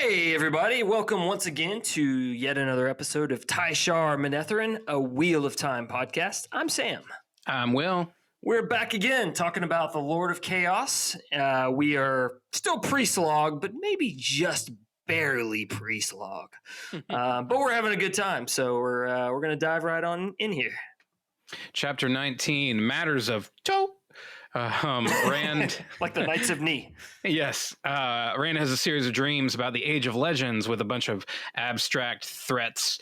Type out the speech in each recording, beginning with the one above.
Hey everybody, welcome once again to yet another episode of Tai'Shar Manetherin, a Wheel of Time podcast. I'm Sam. I'm Will. We're back again talking about the Lord of Chaos. We are still pre-slog, but maybe just barely pre-slog. But we're having a good time, so we're going to dive right on in here. Chapter 19, Matters of Toe. Rand, like the Knights of Knee. Yes. Rand has a series of dreams about the Age of Legends with a bunch of abstract threats.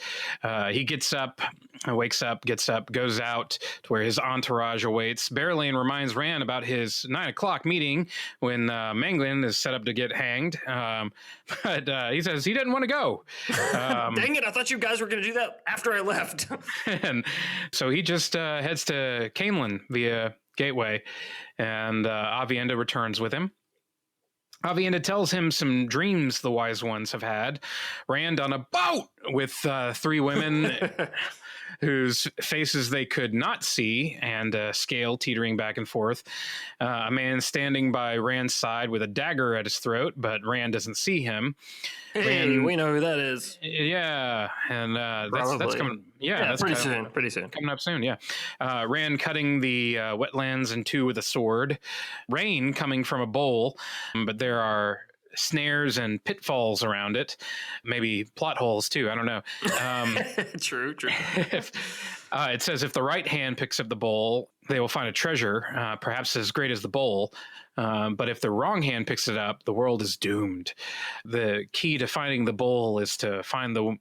He gets up, wakes up, gets up, goes out to where his entourage awaits. Berylane reminds Rand about his 9 o'clock meeting when Manglin is set up to get hanged. But he says he didn't want to go. Dang it, I thought you guys were going to do that after I left. And so he just heads to Camelin via Gateway, and Avienda returns with him. Avienda tells him some dreams the Wise Ones have had. Rand on a boat with 3 women whose faces they could not see, and a scale teetering back and forth. A man standing by Rand's side with a dagger at his throat, but Rand doesn't see him. Hey, Rand, we know who that is. Yeah, and that's coming. Yeah, that's pretty soon. Coming up soon. Yeah, Rand cutting the wetlands in 2 with a sword. Rain coming from a bowl, but there are snares and pitfalls around it. Maybe plot holes too. I don't know. True. It says if the right hand picks up the bowl, they will find a treasure, perhaps as great as the bowl. But if the wrong hand picks it up, the world is doomed. The key to finding the bowl is to find the.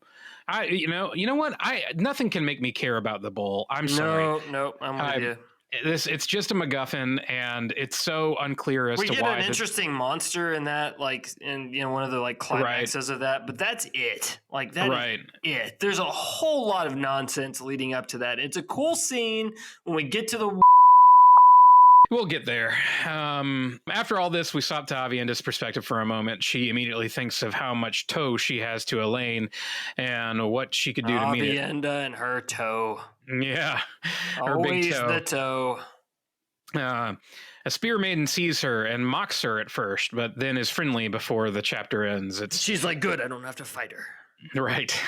You know what? Nothing can make me care about the bowl. I'm sorry. No, I'm with you. It's just a MacGuffin, and it's so unclear as to why. We get an interesting monster in that, and one of the climaxes of that, but that's it. Is it. There's a whole lot of nonsense leading up to that. It's a cool scene when we get to the. We'll get there. After all this, we stop to Avienda's perspective for a moment. She immediately thinks of how much toe she has to Elaine and what she could do to meet it. Avienda and her toe. Yeah. Her Always big toe. The toe. A spear maiden sees her and mocks her at first, but then is friendly before the chapter ends. She's like, good, I don't have to fight her. Right.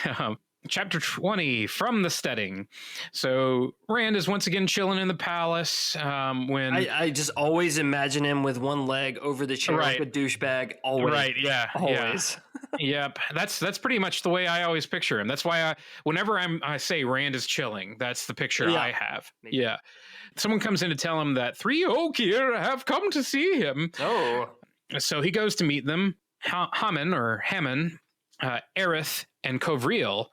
Chapter 20, From the Steading. So Rand is once again chilling in the palace when... I just always imagine him with one leg over the chair like a douchebag. Always. Right, yeah. Always. Yeah. Yep. That's pretty much the way I always picture him. That's why whenever I say Rand is chilling, that's the picture I have. Maybe. Yeah. Someone comes in to tell him that 3 Ogier have come to see him. Oh. So he goes to meet them. Hammon, Aerith, and Kovriel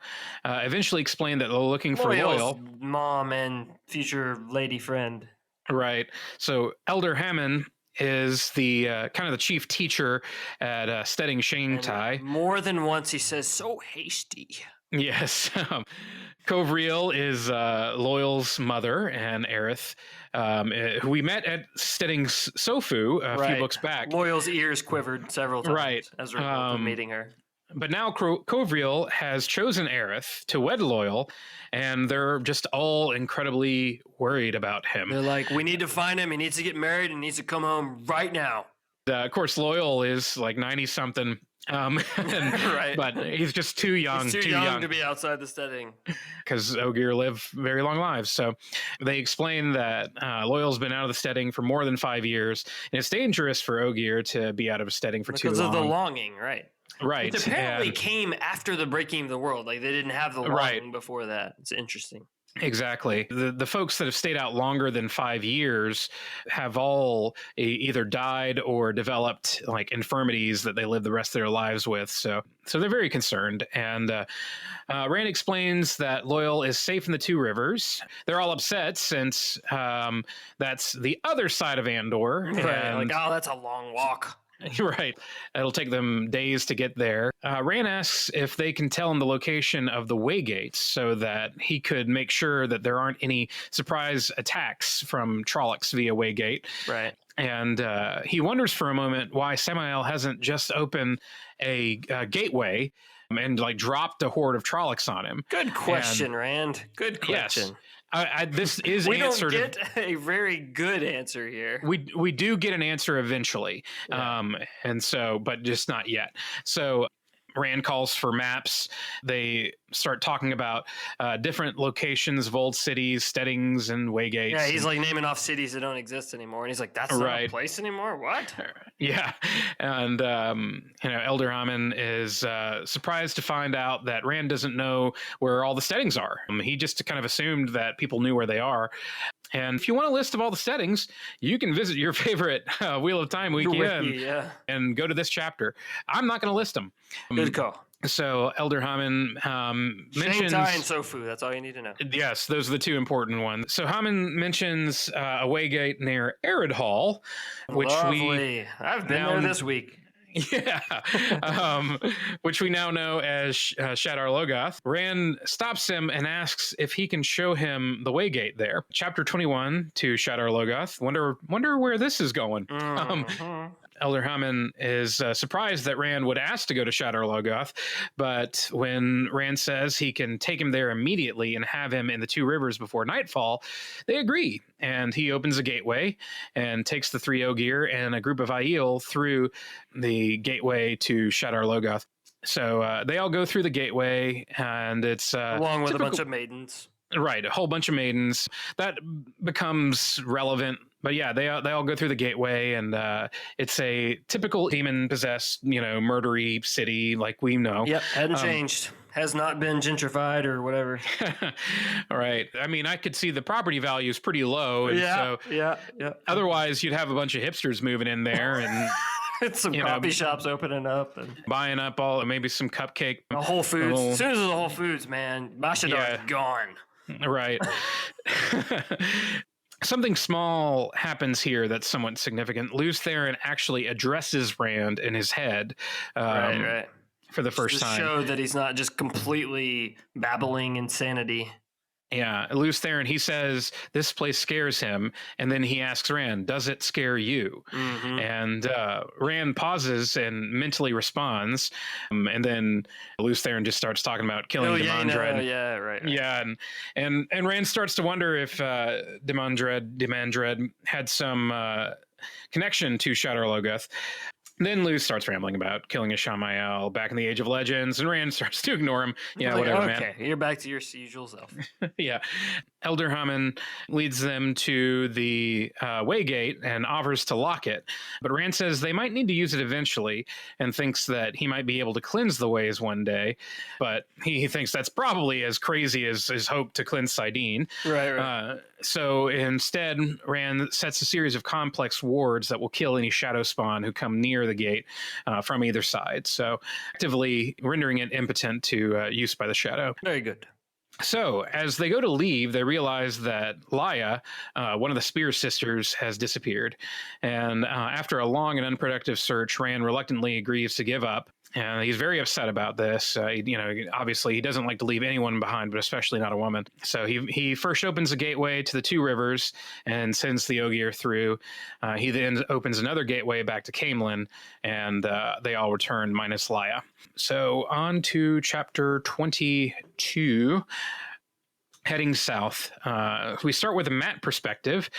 eventually explain that they're looking for Loyal. Mom and future lady friend. Right. So Elder Hammon is the kind of the chief teacher at Steading Shangtai. More than once he says, so hasty. Yes. Kovriel is Loyal's mother, and Aerith, who we met at Steading Sofu a few books back. Loyal's ears quivered several times as a result of meeting her. But now Kovriel has chosen Aerith to wed Loyal, and they're just all incredibly worried about him. They're like, we need to find him. He needs to get married and needs to come home right now. Of course, Loyal is like 90-something, but he's just too young. He's too young to be outside the Steading. Because Ogier live very long lives. So they explain that Loyal's been out of the Steading for more than 5 years, and it's dangerous for Ogier to be out of a Steading for too long. Because of the longing, right? Right. It apparently came after the breaking of the world. Like they didn't have the longing before that. It's interesting. Exactly. The folks that have stayed out longer than 5 years have all either died or developed like infirmities that they live the rest of their lives with. So they're very concerned. And Rand explains that Loyal is safe in the 2 rivers. They're all upset since that's the other side of Andor. Right. That's a long walk. Right. It'll take them days to get there. Rand asks if they can tell him the location of the waygates so that he could make sure that there aren't any surprise attacks from Trollocs via waygate. Right. And he wonders for a moment why Samael hasn't just opened a gateway and dropped a horde of Trollocs on him. Good question, Rand. Good question. Yes. This is we don't get a very good answer here. We do get an answer eventually, and so, but just not yet. So Rand calls for maps. They start talking about different locations of old cities, steadings, and waygates. Yeah, he's like naming off cities that don't exist anymore, and he's like, "That's not a place anymore." What? Yeah, and Elder Hammond is surprised to find out that Rand doesn't know where all the steadings are. He just kind of assumed that people knew where they are. And if you want a list of all the settings, you can visit your favorite Wheel of Time weekend and go to this chapter. I'm not going to list them. Good call. So Elder Hammond mentions... Shang-Tai and Sofu, that's all you need to know. Yes, those are the two important ones. So Hammond mentions a waygate near Arid Hall, which I've been there this week. Yeah, which we now know as Shadar Logoth. Rand stops him and asks if he can show him the waygate there. Chapter 21 to Shadar Logoth. Wonder where this is going. Elder Hammond is surprised that Rand would ask to go to Shadar Logoth, but when Rand says he can take him there immediately and have him in the Two Rivers before nightfall, they agree. And he opens a gateway and takes the three Ogier and a group of Aiel through the gateway to Shadar Logoth. So they all go through the gateway, and it's along with a bunch of maidens. Right, a whole bunch of maidens. That becomes relevant. But yeah, they all go through the gateway, and it's a typical demon-possessed, murdery city like we know. Yep, hadn't changed. Has not been gentrified or whatever. All right. I mean, I could see the property value is pretty low. And yeah. Otherwise, you'd have a bunch of hipsters moving in there and... some coffee shops opening up and buying up maybe some cupcake. A Whole Foods. As soon as there's a Whole Foods, man, Mashadar's gone. Right. Something small happens here that's somewhat significant. Lews Therin actually addresses Rand in his head. Right. For the first time. Show that he's not just completely babbling insanity. Yeah, Lews Therin, he says this place scares him, and then he asks Rand, does it scare you? Mm-hmm. And Rand pauses and mentally responds, and then Lews Therin just starts talking about killing Demandred. Right. Yeah, and Rand starts to wonder if Demandred had some connection to Shadar Logoth. Then Lews starts rambling about killing a Shamael back in the Age of Legends, and Rand starts to ignore him. Yeah, whatever, man. Okay, you're back to your usual self. Yeah. Elder Hammond leads them to the waygate and offers to lock it. But Rand says they might need to use it eventually and thinks that he might be able to cleanse the ways one day. But he thinks that's probably as crazy as his hope to cleanse Sidene. Right. So instead, Rand sets a series of complex wards that will kill any shadow spawn who come near the gate from either side. So actively rendering it impotent to use by the shadow. Very good. So as they go to leave, they realize that Laia, one of the Spear sisters, has disappeared. And after a long and unproductive search, Rand reluctantly agrees to give up. And he's very upset about this. Obviously, he doesn't like to leave anyone behind, but especially not a woman. So he first opens a gateway to the Two Rivers and sends the Ogier through. He then opens another gateway back to Caemlyn, and they all return minus Laia. So on to chapter 22. Heading south. We start with a Matt perspective.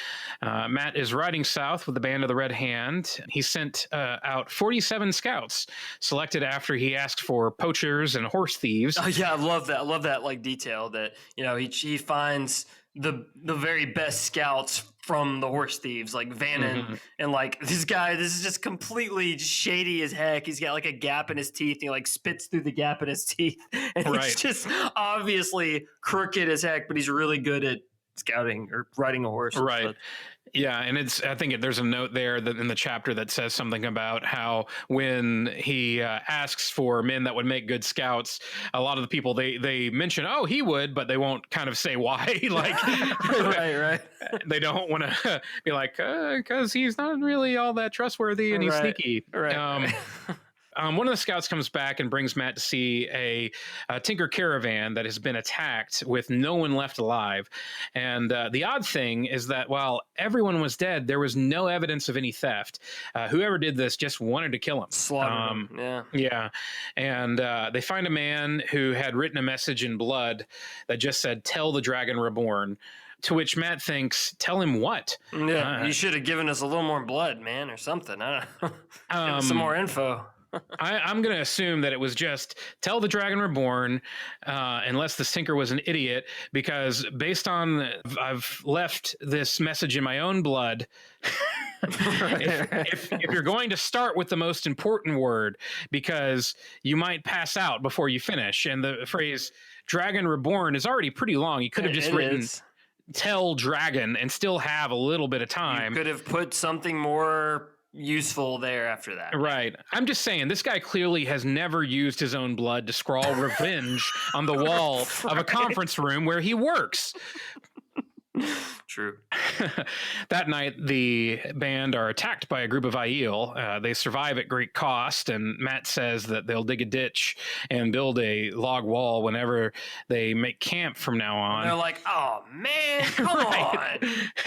Matt is riding south with the Band of the Red Hand. He sent out 47 scouts, selected after he asked for poachers and horse thieves. Oh yeah, I love that. I love that detail that he finds the very best scouts from the horse thieves, like Vannon, and this guy. This is just completely shady as heck. He's got a gap in his teeth. And he spits through the gap in his teeth, and he's just obviously crooked as heck. But he's really good at scouting or riding a horse. Right. But, yeah, and I think there's a note there that in the chapter that says something about how when he asks for men that would make good scouts, a lot of the people they mention, oh, he would, but they won't kind of say why. Right. They don't want to be like, because he's not really all that trustworthy and he's sneaky. Right. One of the scouts comes back and brings Matt to see a Tinker caravan that has been attacked with no one left alive. And the odd thing is that while everyone was dead, there was no evidence of any theft. Whoever did this just wanted to kill him. Slaughter him. Yeah. Yeah. And they find a man who had written a message in blood that just said, "Tell the Dragon Reborn." To which Matt thinks, tell him what? Yeah, you should have given us a little more blood, man, or something. I don't know. Give us some more info. I'm going to assume that it was just tell the Dragon Reborn, unless the Sinker was an idiot, because based on I've left this message in my own blood. if you're going to start with the most important word, because you might pass out before you finish, and the phrase Dragon Reborn is already pretty long. You could have just written tell dragon and still have a little bit of time. You could have put something more useful there after that. Right. I'm just saying, this guy clearly has never used his own blood to scrawl revenge on the wall of a conference room where he works. True. That night, the band are attacked by a group of Aiel. They survive at great cost, and Matt says that they'll dig a ditch and build a log wall whenever they make camp from now on. And they're like, oh, man, come on.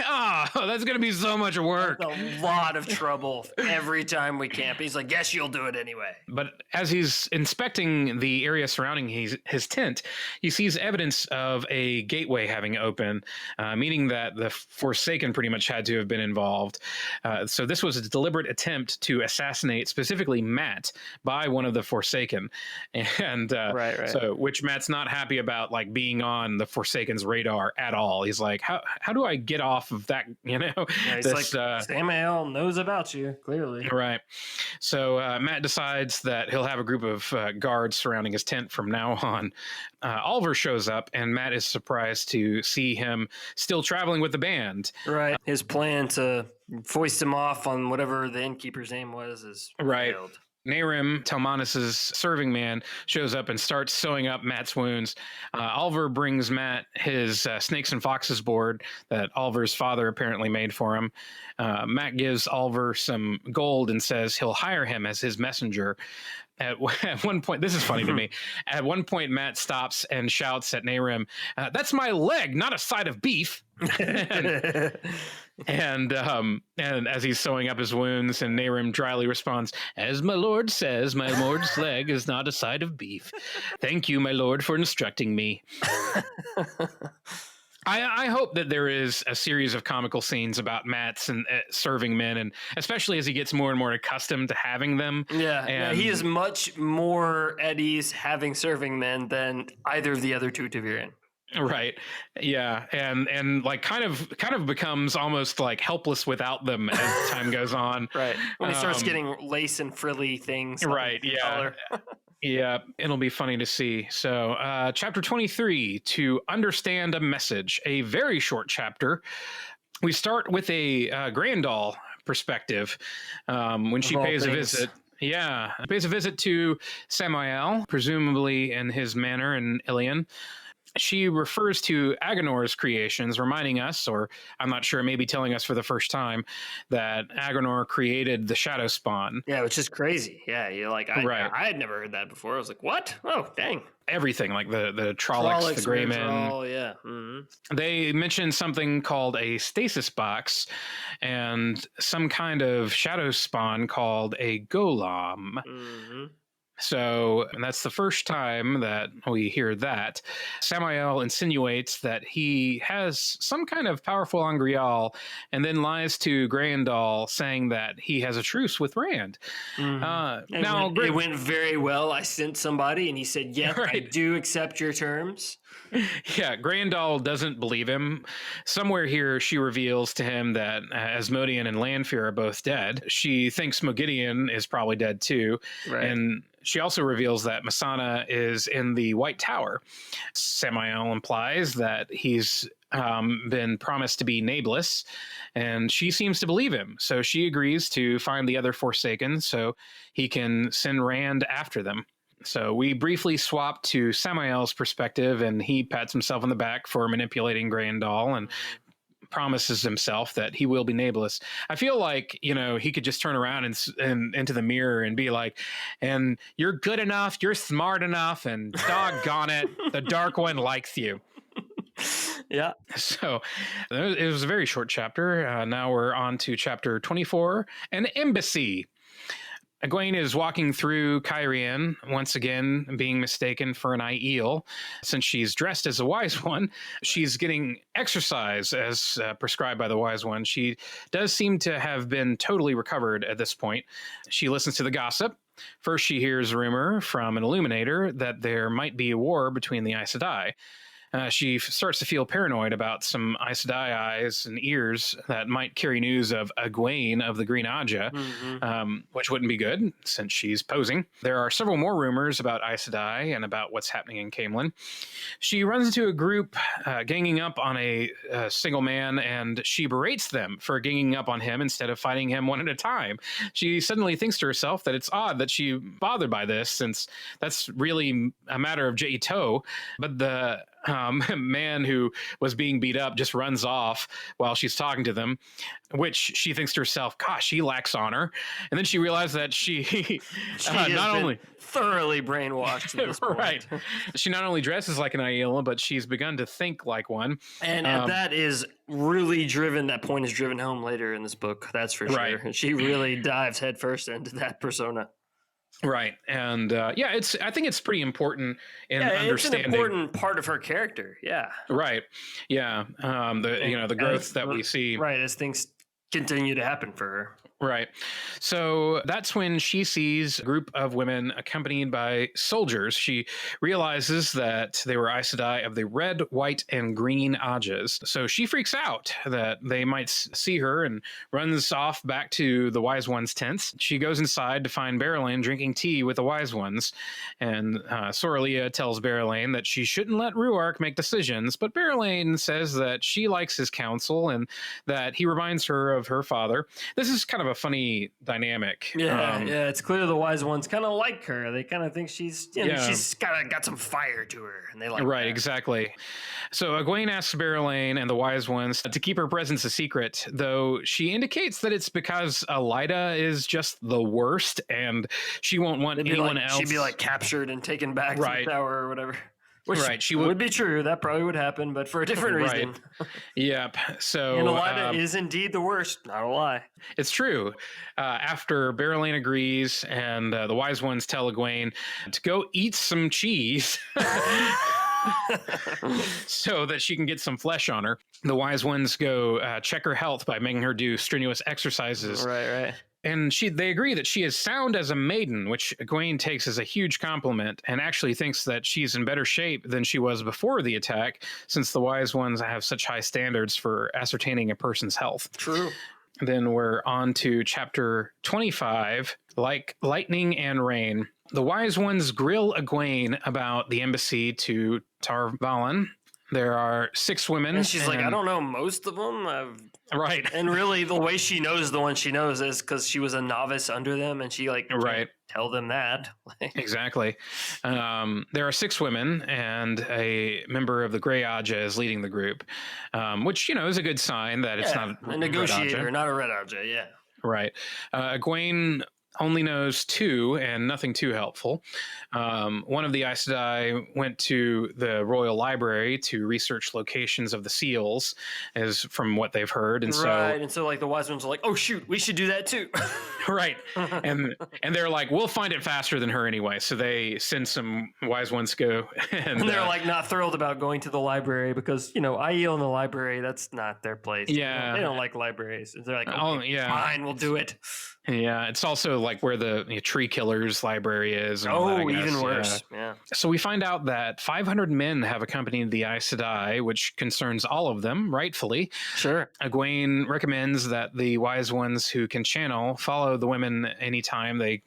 Oh, that's going to be so much work. That's a lot of trouble every time we camp. He's like, yes, you'll do it anyway. But as he's inspecting the area surrounding his tent, he sees evidence of a gateway having opened, meaning that the Forsaken pretty much had to have been involved. So this was a deliberate attempt to assassinate specifically Matt by one of the Forsaken. And right. So, which Matt's not happy about, like being on the Forsaken's radar at all. He's like, how do I get off of that? You know, yeah, he's like, Samael knows about you, clearly. Right. So Matt decides that he'll have a group of guards surrounding his tent from now on. Oliver shows up, and Matt is surprised to see him still traveling with the band. Right. His plan to foist him off on whatever the innkeeper's name was is right. failed. Narim, Telmanus's serving man, shows up and starts sewing up Matt's wounds. Oliver brings Matt his Snakes and Foxes board that Oliver's father apparently made for him. Matt gives Oliver some gold and says he'll hire him as his messenger. At one point, this is funny to me. At one point, Matt stops and shouts at Narim, "That's my leg, not a side of beef." and as he's sewing up his wounds, and Narim dryly responds, "As my lord says, my lord's leg is not a side of beef. Thank you, my lord, for instructing me." I hope that there is a series of comical scenes about Matt's and serving men, and especially as he gets more and more accustomed to having them. Yeah, he is much more at ease having serving men than either of the other two Taviran. Right. Yeah. And like kind of becomes almost like helpless without them as time goes on. Right. When he starts getting lace and frilly things. Right. Yeah. Yeah, it'll be funny to see. So, chapter 23, To Understand a Message, a very short chapter. We start with a Grandal perspective when she pays a visit. Yeah, pays a visit to Samael, presumably in his manor in Ilion. She refers to Agonor's creations, reminding us, or I'm not sure, maybe telling us for the first time, that Agonor created the Shadow Spawn. Yeah, which is crazy. Yeah, you're like, I had never heard that before. I was like, what? Oh, dang. Everything, like the Trollocs, the Greymen. Oh, yeah. Mm-hmm. They mentioned something called a stasis box and some kind of shadow spawn called a golem. Mm-hmm. So that's the first time that we hear that. Samael insinuates that he has some kind of powerful Angreal, and then lies to Grandal saying that he has a truce with Rand. Mm-hmm. It went very well. I sent somebody, and he said, "Yep, right. I do accept your terms." Yeah, Grandal doesn't believe him. Somewhere here, she reveals to him that Asmodean and Lanfear are both dead. She thinks Mogideon is probably dead too. Right. And she also reveals that Masana is in the White Tower. Samael implies that he's been promised to be nameless, and she seems to believe him. So she agrees to find the other Forsaken so he can send Rand after them. So we briefly swap to Samael's perspective, and he pats himself on the back for manipulating Grandal and promises himself that he will be nameless. I feel like, he could just turn around and into the mirror and be like, "And you're good enough, you're smart enough, and doggone it, the Dark One likes you." Yeah. So it was a very short chapter. Now we're on to chapter 24, An Embassy. Egwene is walking through Cairhien, once again being mistaken for an Aiel. Since she's dressed as a Wise One, she's getting exercise as prescribed by the Wise One. She does seem to have been totally recovered at this point. She listens to the gossip First, she hears a rumor from an Illuminator that there might be a war between the Aes Sedai. She starts to feel paranoid about some Aes Sedai eyes and ears that might carry news of Egwene of the Green Aja, which wouldn't be good since she's posing. There are several more rumors about Aes Sedai and about what's happening in Caemlyn. She runs into a group ganging up on a single man, and she berates them for ganging up on him instead of fighting him one at a time. She suddenly thinks to herself that it's odd that she bothered by this, since that's really a matter of Jaito, but the man who was being beat up just runs off while she's talking to them, which she thinks to herself, gosh, he lacks honor. And then she realized that she not only thoroughly brainwashed at this point. Right. She not only dresses like an Aiela, but she's begun to think like one. And that is really driven, that point is driven home later in this book, that's for sure. Right. And she really dives headfirst into that persona. Right. And I think it's pretty important in understanding. It's an important part of her character. Yeah. Right. Yeah. The growth that we see. Right. As things continue to happen for her. Right. So that's when she sees a group of women accompanied by soldiers. She realizes that they were Aes Sedai of the red, white, and green Ajas. So she freaks out that they might see her and runs off back to the Wise Ones' tents. She goes inside to find Berelain drinking tea with the Wise Ones. And Soralia tells Berelain that she shouldn't let Ruark make decisions, but Berelain says that she likes his counsel and that he reminds her of her father. This is kind of a funny dynamic. Yeah, it's clear the Wise Ones kind of like her. They kind of think she's, she's got some fire to her, and they like right, that. Exactly. So Egwene asks Berelain and the Wise Ones to keep her presence a secret, though she indicates that it's because Elida is just the worst, and she won't want anyone else. She'd be like captured and taken back to the tower or whatever. Which she would be true. That probably would happen, but for a different reason. Yep. So, and Elida is indeed the worst. Not a lie. It's true. After Berelain agrees, and the Wise Ones tell Egwene to go eat some cheese, so that she can get some flesh on her. The Wise Ones go check her health by making her do strenuous exercises. Right. And they agree that she is sound as a maiden, which Egwene takes as a huge compliment, and actually thinks that she's in better shape than she was before the attack, since the Wise Ones have such high standards for ascertaining a person's health. True. Then we're on to chapter 25, Like Lightning and Rain. The Wise Ones grill Egwene about the embassy to Tar Valon. There are 6 women. And she's like, I don't know most of them. Right. And really, the way she knows the one she knows is because she was a novice under them, and she tell them that. Exactly. There are 6 women, and a member of the Grey Aja is leading the group, which, is a good sign that it's not a negotiator, not a Red Aja. Yeah. Right. Egwene only knows 2 and nothing too helpful. One of the Aes Sedai went to the Royal Library to research locations of the seals, as from what they've heard. And so like the Wise Ones are like, oh shoot, we should do that too. Right. And they're like, we'll find it faster than her anyway. So they send some Wise Ones to go. And they're like not thrilled about going to the library because, Aiel in the library, that's not their place. Yeah. They don't like libraries. They're like, fine, we'll do it. Yeah, it's also like where the Tree Killers library is. And even worse. Yeah. So we find out that 500 men have accompanied the Aes Sedai, which concerns all of them, rightfully. Sure. Egwene recommends that the Wise Ones who can channel follow the women anytime they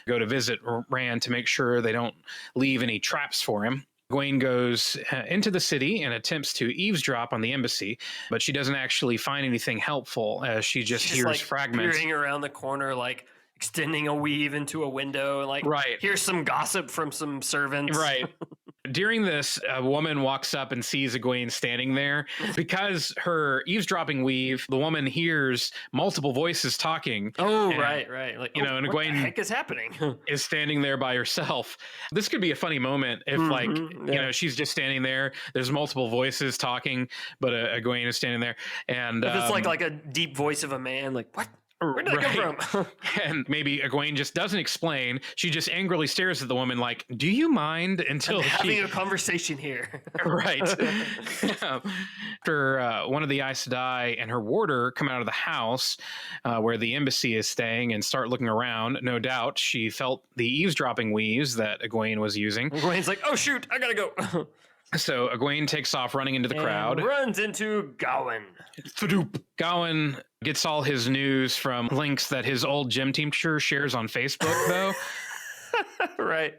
go to visit Rand to make sure they don't leave any traps for him. Egwene goes into the city and attempts to eavesdrop on the embassy, but she doesn't actually find anything helpful as she just hears fragments. Peering around the corner, extending a weave into a window, and here's some gossip from some servants. Right. During this, a woman walks up and sees Egwene standing there. Because her eavesdropping weave, the woman hears multiple voices talking. Oh, right. And what Egwene the heck is happening? is standing there by herself. This could be a funny moment if, she's just standing there. There's multiple voices talking, but Egwene is standing there. And if it's like a deep voice of a man, what? Where did that come from? And maybe Egwene just doesn't explain. She just angrily stares at the woman like, do you mind? Until I'm having a conversation here. Right. After one of the Aes Sedai and her warder come out of the house where the embassy is staying and start looking around, no doubt she felt the eavesdropping wheeze that Egwene was using. Egwene's like, oh shoot, I gotta go. So Egwene takes off running into the crowd. Runs into Gawain. Gawain gets all his news from links that his old gym teacher shares on Facebook, though. Right.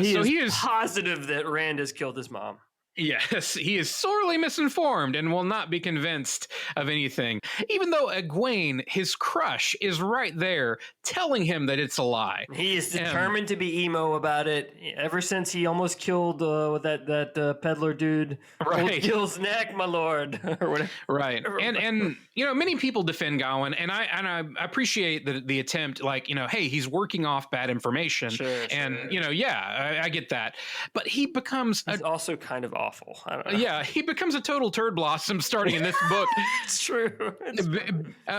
He is positive that Rand has killed his mom. Yes, he is sorely misinformed and will not be convinced of anything. Even though Egwene, his crush, is right there telling him that it's a lie. He is determined to be emo about it ever since he almost killed that peddler dude. Right. Gil's neck, my lord. Or whatever. Right. And you know, many people defend Gawain, and I appreciate the attempt, like, you know, hey, he's working off bad information. Sure. You know, yeah, I get that. But he becomes he's also kind of awful. I don't know. Yeah, he becomes a total turd blossom starting in this book. It's true.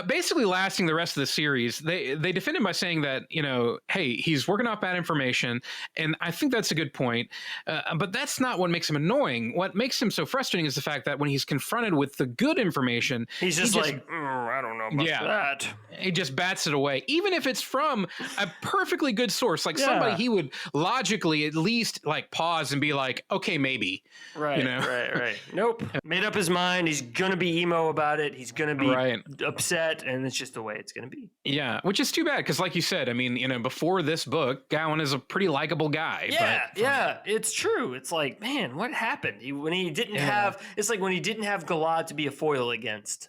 Basically lasting the rest of the series. They defend him by saying that, you know, hey, he's working off bad information, and I think that's a good point. But that's not what makes him annoying. What makes him so frustrating is the fact that when he's confronted with the good information, he's just like, I don't know about that. He just bats it away, even if it's from a perfectly good source, like somebody he would logically at least like pause and be like, okay, maybe. Right, you know? right. Nope. Made up his mind. He's going to be emo about it. He's going to be upset, and it's just the way it's going to be. Yeah, which is too bad because, like you said, I mean, you know, before this book, Gawain is a pretty likable guy. Yeah, it's true. It's like, man, what happened? When he didn't have, it's like when he didn't have Galad to be a foil against.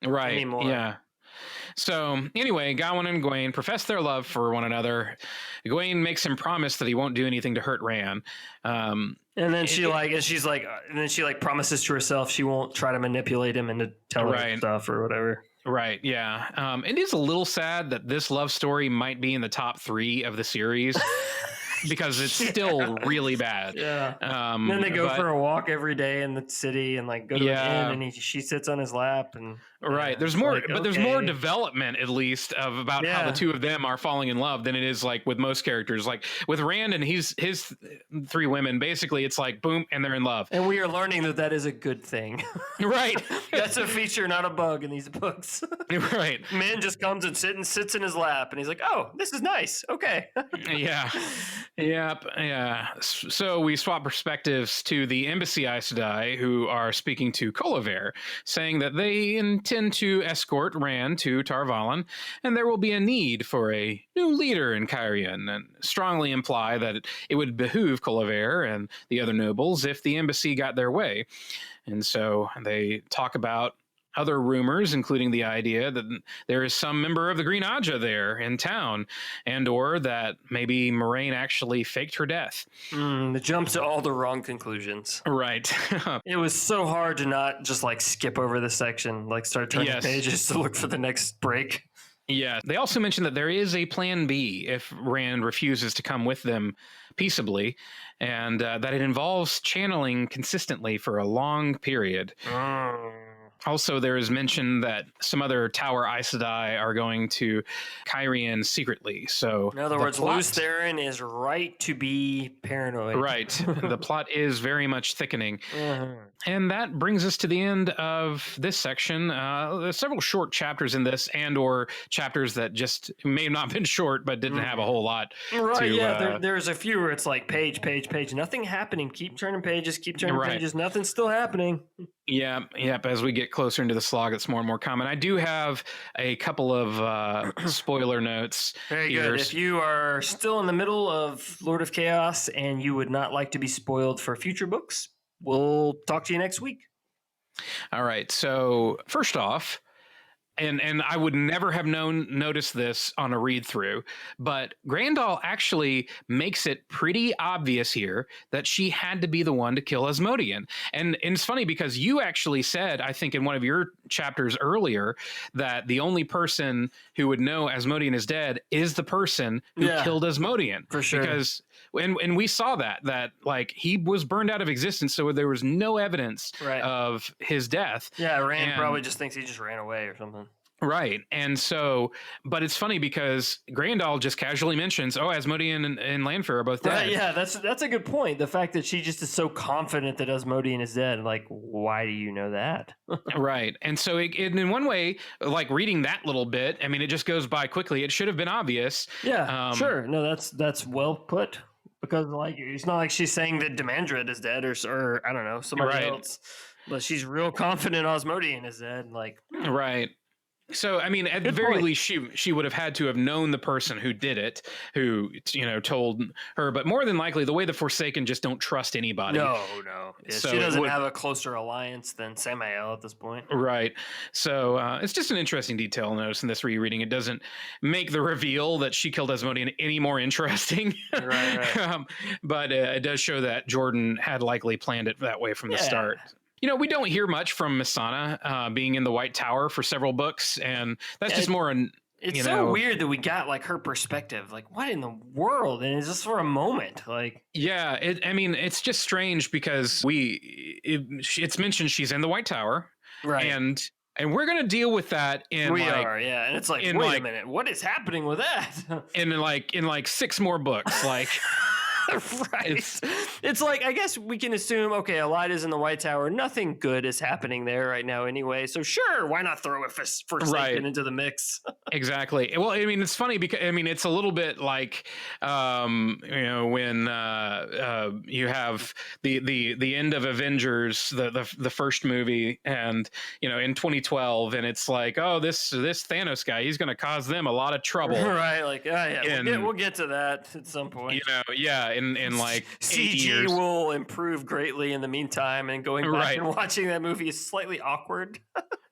Right. Anymore. Yeah. So anyway, Gawain and Egwene profess their love for one another. Egwene makes him promise that he won't do anything to hurt Rand. And then she promises to herself she won't try to manipulate him into telling her stuff or whatever. Right. Yeah. It is a little sad that this love story might be in the top 3 of the series. Because it's still really bad. Yeah. And then they go for a walk every day in the city and like go to an inn, and she sits on his lap and there's more, like, but there's more development at least of about how the two of them are falling in love than it is like with most characters. Like with Rand and his 3 women, basically it's like boom and they're in love. And we are learning that is a good thing. Right. That's a feature, not a bug in these books. Right. Man just comes and sits in his lap and he's like, oh, this is nice. Okay. Yeah. Yep. Yeah. So we swap perspectives to the embassy Aes Sedai, who are speaking to Colliver, saying that they intend to escort Rand to Tar Valon, and there will be a need for a new leader in Cairhien, and strongly imply that it would behoove Colliver and the other nobles if the embassy got their way. And so they talk about other rumors, including the idea that there is some member of the Green Aja there in town, and or that maybe Moraine actually faked her death. It jumps to all the wrong conclusions. Right. It was so hard to not just like skip over this section, like start turning pages to look for the next break. Yeah. They also mentioned that there is a plan B if Rand refuses to come with them peaceably, and that it involves channeling consistently for a long period. Also, there is mention that some other Tower Aes Sedai are going to Cairhien secretly. So, in other words, Lews Therin is right to be paranoid. Right. The plot is very much thickening. And that brings us to the end of this section. There's several short chapters in this, and or chapters that just may have not been short, but didn't have a whole lot. Right, there's a few where it's like page, nothing happening. Keep turning pages, pages, nothing's still happening. Yep. As we get closer into the slog, it's more and more common. I do have a couple of spoiler notes. Very good. If you are still in the middle of Lord of Chaos and you would not like to be spoiled for future books, we'll talk to you next week. All right. So first off, and I would never have noticed this on a read through, but Grandal actually makes it pretty obvious here that she had to be the one to kill Asmodean. And it's funny because you actually said, I think in one of your chapters earlier, that the only person who would know Asmodean is dead is the person who killed Asmodean. For sure. Because and we saw that like he was burned out of existence, so there was no evidence of his death. Yeah, Rand probably just thinks he just ran away or something. Right. And so, but it's funny because Grandal just casually mentions, oh, Asmodean and Lanfear are both dead. Right, yeah, that's a good point. The fact that she just is so confident that Asmodean is dead. Like, why do you know that? Right. And so in one way, like reading that little bit, I mean, it just goes by quickly. It should have been obvious. Yeah, sure. No, that's well put. Because like it's not like she's saying that Demandred is dead or I don't know, somebody else. But she's real confident Asmodean is dead. Like, right. So, I mean, at the very least, she would have had to have known the person who did it, who, told her. But more than likely, the way the Forsaken just don't trust anybody. No. Yeah, so she doesn't have a closer alliance than Samael at this point. Right. So it's just an interesting detail to notice in this rereading. It doesn't make the reveal that she killed Asmodean any more interesting. Right. But it does show that Jordan had likely planned it that way from the start. We don't hear much from Missana being in the White Tower for several books, and that's just more an. It's so weird that we got like her perspective. Like, what in the world? And it's just for a moment. Like, yeah, it's just strange because it's mentioned she's in the White Tower, right? And we're gonna deal with that in and it's like, wait a minute, what is happening with that? in 6 more books, like. Right. It's like, I guess we can assume, okay, Elida's in the White Tower. Nothing good is happening there right now anyway. So sure, why not throw a Forsaken into the mix? Exactly. Well, I mean, it's funny because, it's a little bit like, when you have the end of Avengers, the first movie, and, in 2012, and it's like, oh, this Thanos guy, he's going to cause them a lot of trouble. Right. Like, we'll get to that at some point. In like CG will improve greatly in the meantime, and going back and watching that movie is slightly awkward.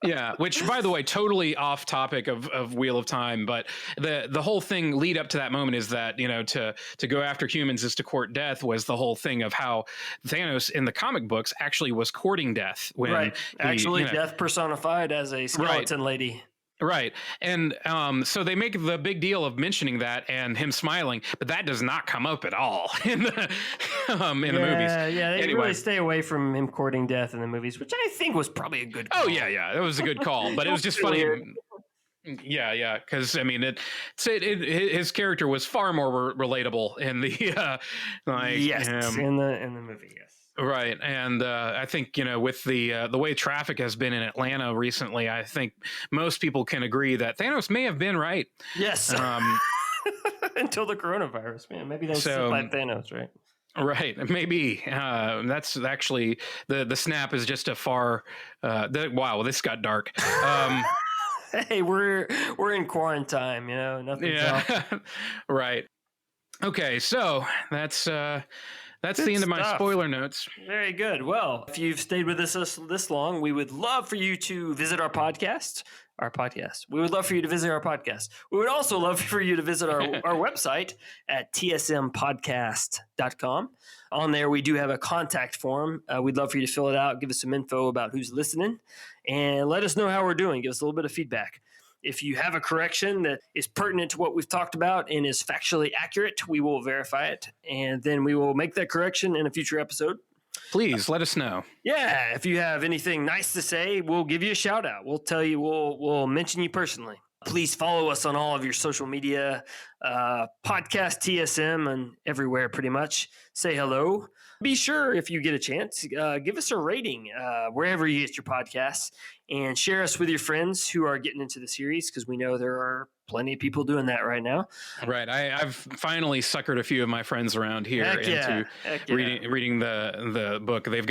Yeah, which, by the way, totally off topic of Wheel of Time, but the whole thing lead up to that moment is that, to go after humans is to court death was the whole thing of how Thanos in the comic books actually was courting death. When death personified as a skeleton lady. Right. And so they make the big deal of mentioning that and him smiling, but that does not come up at all in the movies. Yeah, they really stay away from him courting death in the movies, which I think was probably a good call. Oh, yeah. It was a good call, but it was just funny. Yeah, because his character was far more relatable in the in the movie, yes. Right, and I think with the way traffic has been in Atlanta recently, I think most people can agree that Thanos may have been right. Yes, until the coronavirus, man. Maybe that's like Thanos, right? Right, maybe that's actually the snap is just a far. Wow, this got dark. Hey, we're in quarantine, nothing's off. Right. Okay, so that's the end of my spoiler notes. Very good. Well, if you've stayed with us this long, we would love for you to visit our podcast. We would love for you to visit our podcast. We would also love for you to visit our website at tsmpodcast.com. On there, we do have a contact form. We'd love for you to fill it out, give us some info about who's listening, and let us know how we're doing. Give us a little bit of feedback. If you have a correction that is pertinent to what we've talked about and is factually accurate, we will verify it, and then we will make that correction in a future episode. Please let us know. Yeah, if you have anything nice to say, we'll give you a shout out. We'll tell you, we'll mention you personally. Please follow us on all of your social media, podcast TSM, and everywhere pretty much. Say hello. Be sure, if you get a chance, give us a rating wherever you get your podcasts, and share us with your friends who are getting into the series, because we know there are plenty of people doing that right now. Right. I've finally suckered a few of my friends around here into reading the book. I've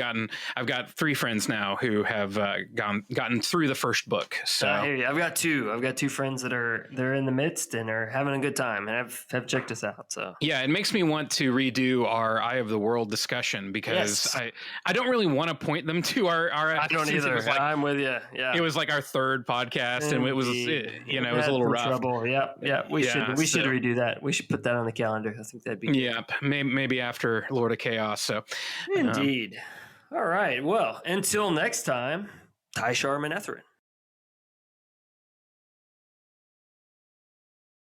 got 3 friends now who have gotten through the first book. So I hear you. I've got 2 friends they're in the midst and are having a good time and have checked us out. So yeah, it makes me want to redo our Eye of the World discussion, because I don't really want to point them to our I don't either. I'm with you. Yeah. It was like our 3rd podcast, and it was it was a little rough. Trouble. Yeah. We should redo that. We should put that on the calendar. I think that'd be good. Yeah, maybe after Lord of Chaos. So indeed. All right. Well, until next time, Tai'Shar Manethrin.